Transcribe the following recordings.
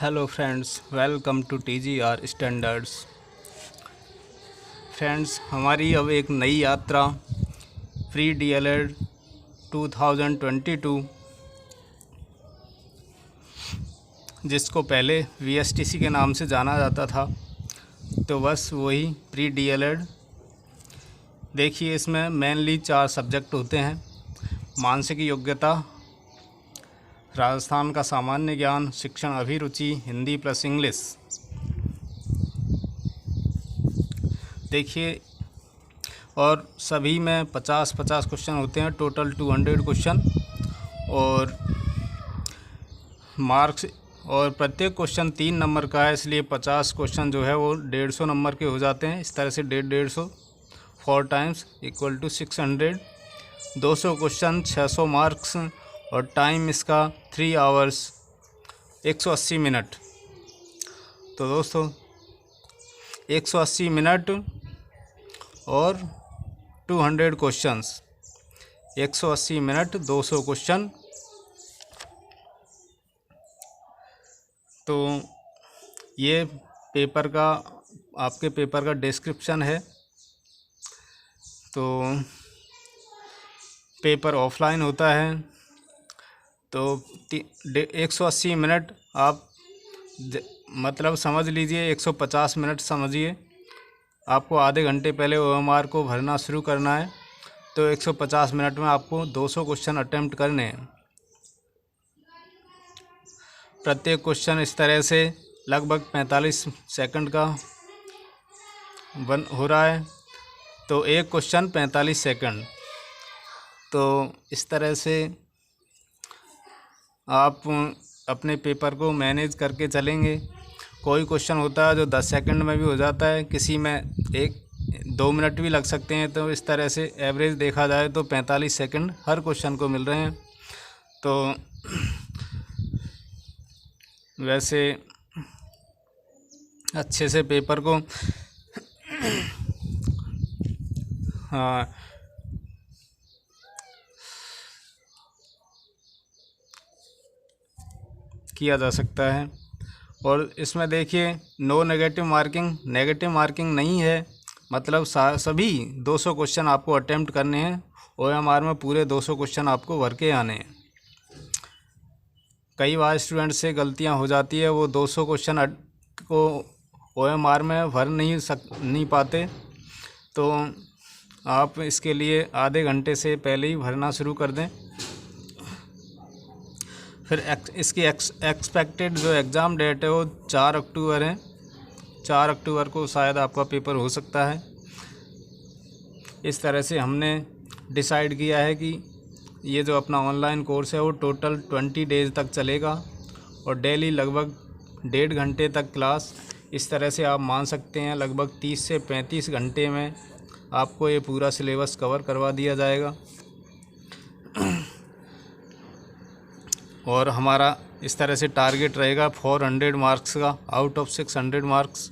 Hello friends, welcome to TGR standards. Friends, हमारी अब एक नई यात्रा प्री DLED 2022, जिसको पहले VSTC के नाम से जाना जाता था, तो बस वही प्री DLED। देखिए, इसमें मेनली 4 सब्जेक्ट होते हैं। मानसिक योग्यता, राजस्थान का सामान्य ज्ञान, शिक्षण अभिरुचि, हिंदी प्लस इंग्लिश। देखिए, और सभी में 50-50 क्वेश्चन होते हैं, टोटल 200 क्वेश्चन और मार्क्स। और प्रत्येक क्वेश्चन 3 नंबर का है, इसलिए 50 क्वेश्चन जो है वो 150 नंबर के हो जाते हैं। इस तरह से 150 4 times equal to 600। 200 question 600 marks और टाइम इसका 3 आवर्स 180 मिनट। तो दोस्तों, 180 मिनट और 200 क्वेश्चंस, 180 मिनट 200 क्वेश्चन। तो ये पेपर का, आपके पेपर का डिस्क्रिप्शन है। तो पेपर ऑफलाइन होता है, तो 180 मिनट आप मतलब समझ लीजिए, 150 मिनट समझिए। आपको आधे घंटे पहले OMR को भरना शुरू करना है, तो 150 मिनट में आपको 200 क्वेश्चन अटेम्प्ट करने हैं। प्रत्येक क्वेश्चन इस तरह से लगभग 45 सेकंड का हो रहा है, तो एक क्वेश्चन 45 सेकंड। तो इस तरह से आप अपने पेपर को मैनेज करके चलेंगे। कोई क्वेश्चन होता है जो 10 सेकंड में भी हो जाता है, किसी में 1-2 मिनट भी लग सकते हैं। तो इस तरह से एवरेज देखा जाए तो 45 सेकंड हर क्वेश्चन को मिल रहे हैं। तो वैसे अच्छे से पेपर को किया जा सकता है। और इसमें देखिए, नो नेगेटिव मार्किंग नहीं है, मतलब सभी 200 क्वेश्चन आपको अटेम्प्ट करने हैं। OMR में पूरे 200 क्वेश्चन आपको भर के आने हैं। कई बार स्टूडेंट से गलतियां हो जाती है, वो 200 क्वेश्चन को OMR में भर नहीं पाते। तो आप इसके लिए आधे घंटे से पहले ही भरना शुरू कर दें। फिर इसकी एक्सपेक्टेड जो एग्ज़ाम डेट है वो 4 अक्टूबर है। 4 अक्टूबर को शायद आपका पेपर हो सकता है। इस तरह से हमने डिसाइड किया है कि ये जो अपना ऑनलाइन कोर्स है वो टोटल 20 डेज़ तक चलेगा और डेली लगभग 1.5 घंटे तक क्लास। इस तरह से आप मान सकते हैं लगभग 30 से 35 घंटे में आपको ये पूरा सिलेबस कवर करवा दिया जाएगा। और हमारा इस तरह से टारगेट रहेगा 400 मार्क्स का आउट ऑफ 600 मार्क्स।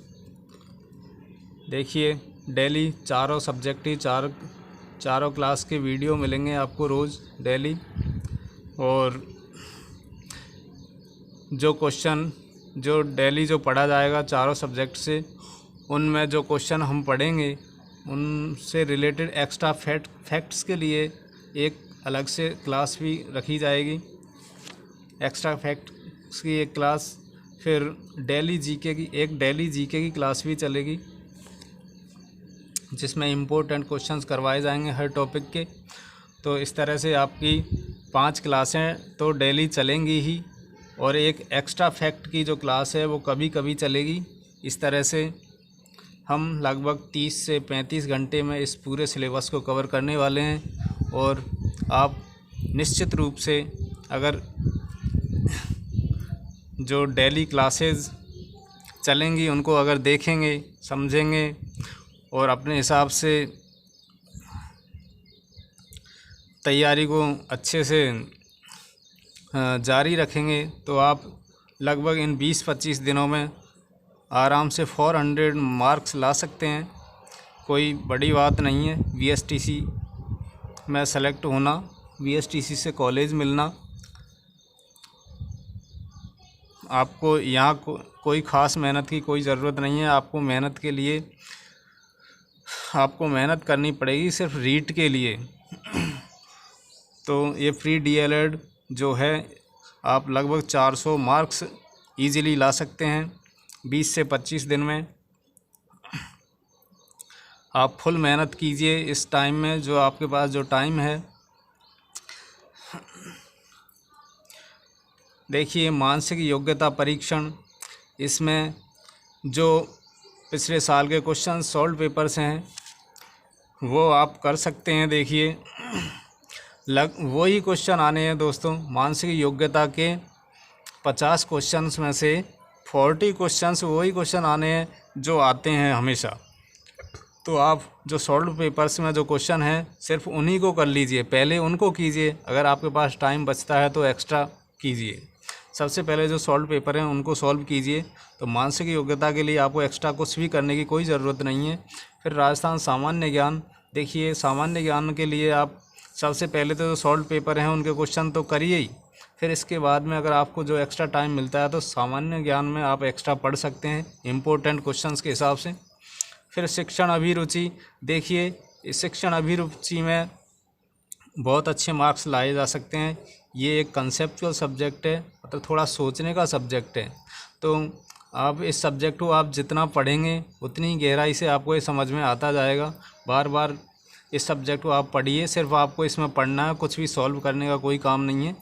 देखिए, डेली चारों सब्जेक्ट ही चारों क्लास के वीडियो मिलेंगे आपको रोज़ डेली। और जो क्वेश्चन जो डेली जो पढ़ा जाएगा चारों सब्जेक्ट से, उनमें जो क्वेश्चन हम पढ़ेंगे उनसे रिलेटेड एक्स्ट्रा फैक्ट्स के लिए एक अलग से क्लास भी रखी जाएगी। एक्स्ट्रा फैक्ट्स की एक क्लास, फिर डेली जीके की क्लास भी चलेगी, जिसमें इम्पोर्टेंट क्वेश्चंस करवाए जाएंगे हर टॉपिक के। तो इस तरह से आपकी 5 क्लासें तो डेली चलेंगी ही, और एक एक्स्ट्रा फैक्ट की जो क्लास है वो कभी कभी चलेगी। इस तरह से हम लगभग 30 से 35 घंटे में इस पूरे सिलेबस को कवर करने वाले हैं। और आप निश्चित रूप से अगर जो डेली क्लासेस चलेंगी उनको अगर देखेंगे, समझेंगे और अपने हिसाब से तैयारी को अच्छे से जारी रखेंगे, तो आप लगभग इन 20-25 दिनों में आराम से 400 मार्क्स ला सकते हैं। कोई बड़ी बात नहीं है VSTC में सेलेक्ट होना, VSTC से कॉलेज मिलना। आपको यहाँ कोई ख़ास मेहनत की कोई ज़रूरत नहीं है। आपको मेहनत करनी पड़ेगी सिर्फ रीट के लिए। तो ये प्री डीएलएड जो है आप लगभग 400 मार्क्स इजीली ला सकते हैं 20 से 25 दिन में। आप फुल मेहनत कीजिए इस टाइम में, जो आपके पास जो टाइम है। देखिए मानसिक योग्यता परीक्षण, इसमें जो पिछले साल के क्वेश्चन सॉल्व पेपर्स हैं वो आप कर सकते हैं। देखिए वही क्वेश्चन आने हैं दोस्तों। मानसिक योग्यता के 50 क्वेश्चंस में से 40 क्वेश्चंस वही क्वेश्चन आने हैं जो आते हैं हमेशा। तो आप जो सॉल्व पेपर्स में जो क्वेश्चन हैं सिर्फ उन्हीं को कर लीजिए, पहले उनको कीजिए। अगर आपके पास टाइम बचता है तो एक्स्ट्रा कीजिए। सबसे पहले जो सॉल्व पेपर हैं उनको सॉल्व कीजिए। तो मानसिक योग्यता के लिए आपको एक्स्ट्रा कुछ भी करने की कोई ज़रूरत नहीं है। फिर राजस्थान सामान्य ज्ञान, देखिए सामान्य ज्ञान के लिए आप सबसे पहले तो जो सॉल्व पेपर हैं उनके क्वेश्चन तो करिए ही। फिर इसके बाद में अगर आपको जो एक्स्ट्रा टाइम मिलता है तो सामान्य ज्ञान में आप एक्स्ट्रा पढ़ सकते हैं इम्पोर्टेंट क्वेश्चंस के हिसाब से। फिर शिक्षण अभिरुचि, देखिए इस शिक्षण अभिरुचि में बहुत अच्छे मार्क्स लाए जा सकते हैं। ये एक कंसेप्चुअल सब्जेक्ट है, मतलब थोड़ा सोचने का सब्जेक्ट है। तो आप इस सब्जेक्ट को आप जितना पढ़ेंगे उतनी गहराई से आपको ये समझ में आता जाएगा। बार बार इस सब्जेक्ट को आप पढ़िए, सिर्फ आपको इसमें पढ़ना है, कुछ भी सॉल्व करने का कोई काम नहीं है।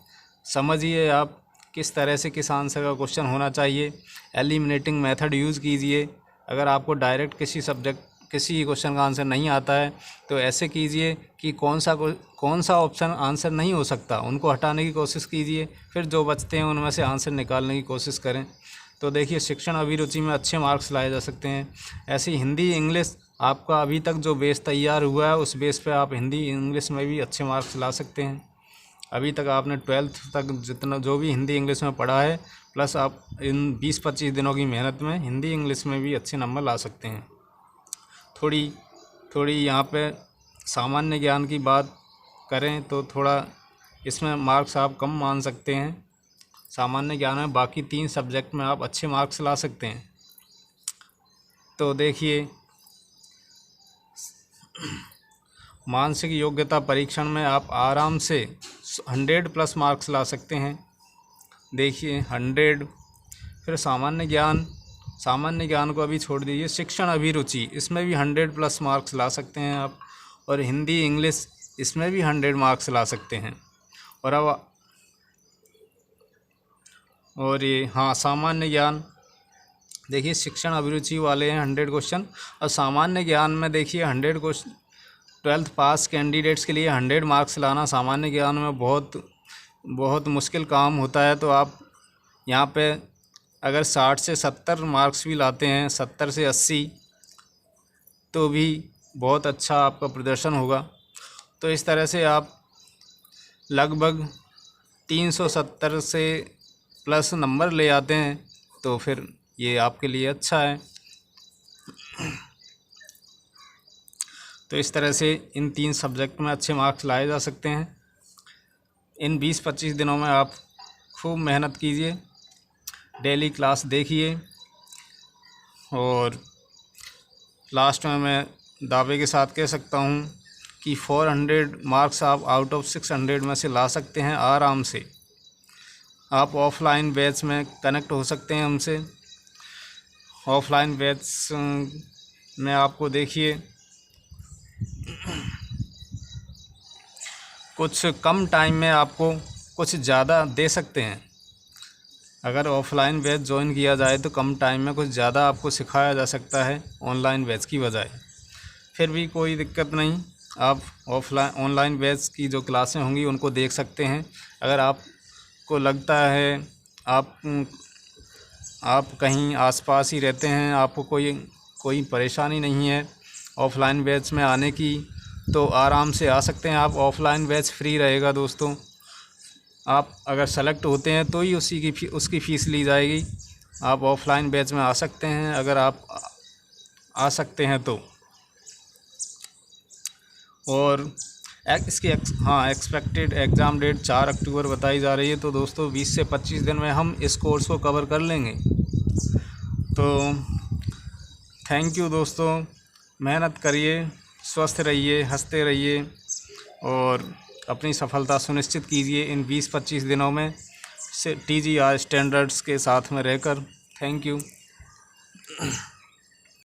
समझिए आप किस तरह से किस आंसर का क्वेश्चन होना चाहिए। एलिमिनेटिंग मेथड यूज़ कीजिए। अगर आपको डायरेक्ट किसी क्वेश्चन का आंसर नहीं आता है तो ऐसे कीजिए कि कौन सा ऑप्शन आंसर नहीं हो सकता उनको हटाने की कोशिश कीजिए। फिर जो बचते हैं उनमें से आंसर निकालने की कोशिश करें। तो देखिए शिक्षण अभिरुचि में अच्छे मार्क्स लाए जा सकते हैं। ऐसे हिंदी इंग्लिश, आपका अभी तक जो बेस तैयार हुआ है उस बेस पे आप हिंदी इंग्लिश में भी अच्छे मार्क्स ला सकते हैं। अभी तक आपने 12th तक जितना जो भी हिंदी इंग्लिश में पढ़ा है, प्लस आप इन 20-25 दिनों की मेहनत में हिंदी इंग्लिश में भी अच्छे नंबर ला सकते हैं। थोड़ी यहाँ पे सामान्य ज्ञान की बात करें तो थोड़ा इसमें मार्क्स आप कम मान सकते हैं सामान्य ज्ञान में। बाकी 3 सब्जेक्ट में आप अच्छे मार्क्स ला सकते हैं। तो देखिए मानसिक योग्यता परीक्षण में आप आराम से 100+ मार्क्स ला सकते हैं। देखिए 100। फिर सामान्य ज्ञान को अभी छोड़ दीजिए। शिक्षण अभिरुचि, इसमें भी 100+ मार्क्स ला सकते हैं आप। और हिंदी इंग्लिश, इसमें भी 100 मार्क्स ला सकते हैं। और ये सामान्य ज्ञान, देखिए शिक्षण अभिरुचि वाले हैं 100 क्वेश्चन, और सामान्य ज्ञान में देखिए 100 क्वेश्चन। 12th पास कैंडिडेट्स के लिए 100 मार्क्स लाना सामान्य ज्ञान में बहुत मुश्किल काम होता है। तो आप यहाँ पे अगर 60 से 70 मार्क्स भी लाते हैं, 70 से 80, तो भी बहुत अच्छा आपका प्रदर्शन होगा। तो इस तरह से आप लगभग 370 से प्लस नंबर ले आते हैं तो फिर ये आपके लिए अच्छा है। तो इस तरह से इन 3 सब्जेक्ट में अच्छे मार्क्स लाए जा सकते हैं। इन 20-25 दिनों में आप खूब मेहनत कीजिए, डेली क्लास देखिए। और लास्ट में मैं दावे के साथ कह सकता हूँ कि 400 मार्क्स आप आउट ऑफ 600 में से ला सकते हैं आराम से। आप ऑफलाइन बैच में कनेक्ट हो सकते हैं हमसे। ऑफलाइन बैच में आपको देखिए कुछ कम टाइम में आपको कुछ ज़्यादा दे सकते हैं। अगर ऑफ़लाइन बैच ज्वाइन किया जाए तो कम टाइम में कुछ ज़्यादा आपको सिखाया जा सकता है ऑनलाइन बैच की बजाय। फिर भी कोई दिक्कत नहीं, आप ऑनलाइन बैच की जो क्लासें होंगी उनको देख सकते हैं। अगर आपको लगता है आप कहीं आसपास ही रहते हैं, आपको कोई परेशानी नहीं है ऑफ़लाइन बैच में आने की, तो आराम से आ सकते हैं आप। ऑफ़लाइन बैच फ्री रहेगा दोस्तों। आप अगर सेलेक्ट होते हैं तो ही उसकी फ़ीस ली जाएगी। आप ऑफ़लाइन बैच में आ सकते हैं अगर आप आ सकते हैं तो। और इसकी एक्सपेक्टेड एग्ज़ाम डेट 4 अक्टूबर बताई जा रही है। तो दोस्तों 20 से 25 दिन में हम इस कोर्स को कवर कर लेंगे। तो थैंक यू दोस्तों, मेहनत करिए, स्वस्थ रहिए, हंसते रहिए और अपनी सफलता सुनिश्चित कीजिए इन 20-25 दिनों में से TGR स्टैंडर्ड्स के साथ में रहकर। Thank you.